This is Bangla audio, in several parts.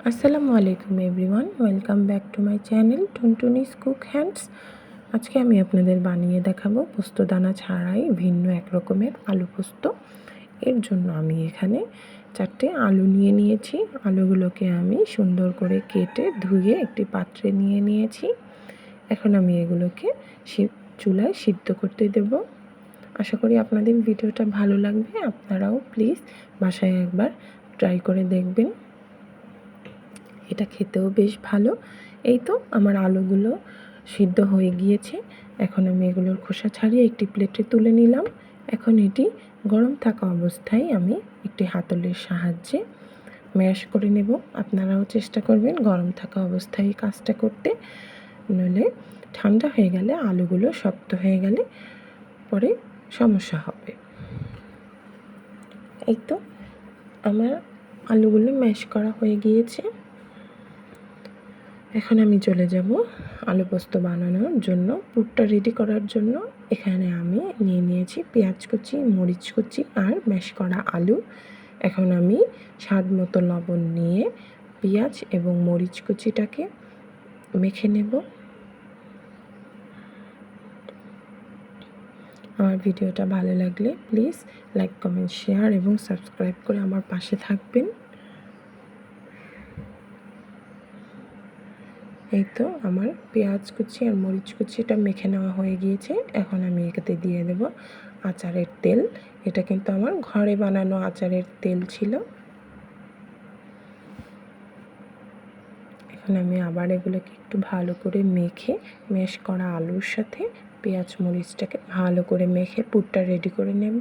আসসালামু আলাইকুম everyone, welcome back to my channel Tuntuni's cook hands. আজকে আমি আপনাদের বানিয়ে দেখাবো পোস্তদানা ছাড়াই ভিন্ন এক রকমের আলু পোস্ত। এর জন্য আমি এখানে 4টে আলু নিয়ে নিয়েছি। আলুগুলোকে আমি সুন্দর করে কেটে ধুয়ে একটি পাত্রে নিয়ে নিয়েছি। এখন আমি এগুলোকে চুলায় সিদ্ধ করতে দেব। আশা করি আপনাদের ভিডিওটা ভালো লাগবে। আপনারাও প্লিজ বাসায় একবার ট্রাই করে দেখবেন, এটা খেতেও বেশ ভালো। এই তো আমার আলুগুলো সিদ্ধ হয়ে গিয়েছে। এখন আমি এগুলোর খোসা ছাড়িয়ে একটি প্লেটে তুলে নিলাম। এখন এটি গরম থাকা অবস্থায় আমি একটি হাতলের সাহায্যে ম্যাশ করে নেব। আপনারাও চেষ্টা করবেন গরম থাকা অবস্থায় কাজটা করতে, নইলে ঠান্ডা হয়ে গেলে আলুগুলো শক্ত হয়ে গেলে পরে সমস্যা হবে। এই তো আমার আলুগুলো ম্যাশ করা হয়ে গিয়েছে। এখন আমি চলে যাব আলু পোস্ত বানানোর জন্য। পুরটা রেডি করার জন্য এখানে আমি নিয়ে নিয়েছি পেঁয়াজ কুচি, মরিচ কুচি আর ম্যাশ করা আলু। এখন আমি স্বাদ মতো লবণ নিয়ে পেঁয়াজ এবং মরিচ কুচিটাকে মেখে নেব। আমার ভিডিওটা ভালো লাগলে প্লিজ লাইক, কমেন্ট, শেয়ার এবং সাবস্ক্রাইব করে আমার পাশে থাকবেন। এই তো আমার পেঁয়াজ কুচি আর মরিচ কুচিটা মেখে নেওয়া হয়ে গিয়েছে। এখন আমি এটাতে দিয়ে দেব আচারের তেল। এটা কিন্তু আমার ঘরে বানানো আচারের তেল ছিল। এখন আমি আবার এগুলোকে একটু ভালো করে মেখে ম্যাশ করা আলুর সাথে পেঁয়াজ মরিচটাকে ভালো করে মেখে পুরটা রেডি করে নেব।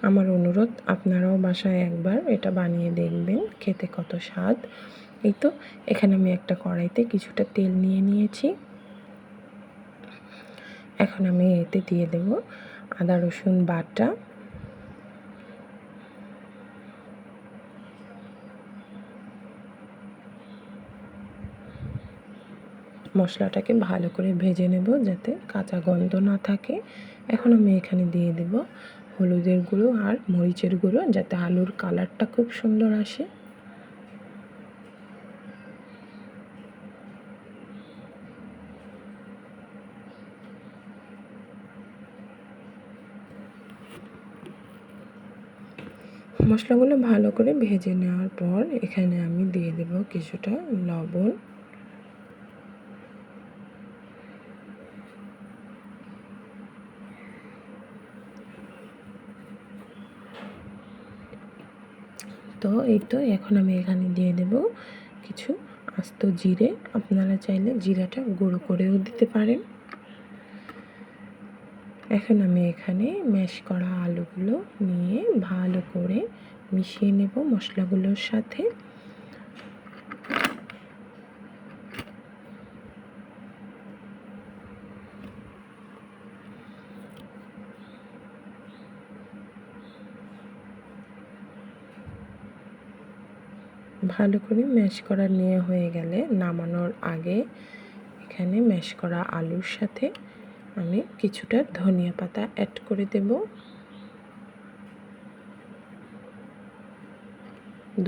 আমার অনুরোধ, আপনারাও বাসায় একবার এটা বানিয়ে দেখবেন, খেতে কত স্বাদ। এই তো এখানে আমি একটা কড়াইতে কিছুটা তেল নিয়ে নিয়েছি। এখন আমি এতে দিয়ে দেব আদা রসুন বাটা, মশলাটাকে ভালো করে ভেজে নেব যাতে কাঁচা গন্ধ না থাকে। এখন আমি এখানে দিয়ে দেব হলুদের গুঁড়ো আর মরিচের গুঁড়ো, যাতে আলুর কালারটা খুব সুন্দর আসে। মশলাগুলো ভালো করে ভেজে নেওয়ার পর এখানে আমি দিয়ে দেব কিছুটা লবণ, তো এই তো এখন আমি এখানে দিয়ে দেব কিছু আস্ত জিরে। আপনারা চাইলে জিরাটা গুঁড়ো করেও দিতে পারেন। এখন আমি এখানে ম্যাশ করা আলুগুলো নিয়ে ভালো করে মিশিয়ে নেব মশলাগুলোর সাথে। ভালো করে ম্যাশ করা নিয়ে হয়ে গেলে নামানোর আগে এখানে ম্যাশ করা আলুর সাথে আমি কিছুটা ধনিয়া পাতা অ্যাড করে দেব।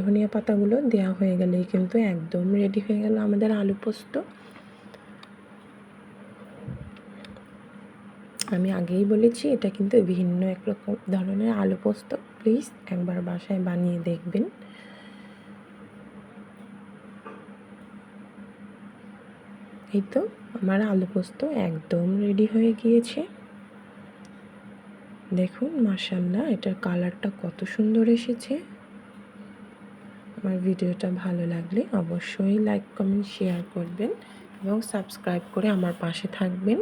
ধনিয়া পাতাগুলো দেওয়া হয়ে গেলেই কিন্তু একদম রেডি হয়ে গেল আমাদের আলু পোস্ত। আমি আগেই বলেছি এটা কিন্তু ভিন্ন একরকম ধরনের আলু পোস্ত। প্লিজ একবার বাসায় বানিয়ে দেখবেন। এই তো আমার আলু পোস্ত একদম রেডি হয়ে গিয়েছে। দেখুন মাশাআল্লাহ, এটার কালারটা কত সুন্দর এসেছে। আমার ভিডিওটা ভালো লাগলে অবশ্যই লাইক, কমেন্ট, শেয়ার করবেন এবং সাবস্ক্রাইব করে আমার পাশে থাকবেন।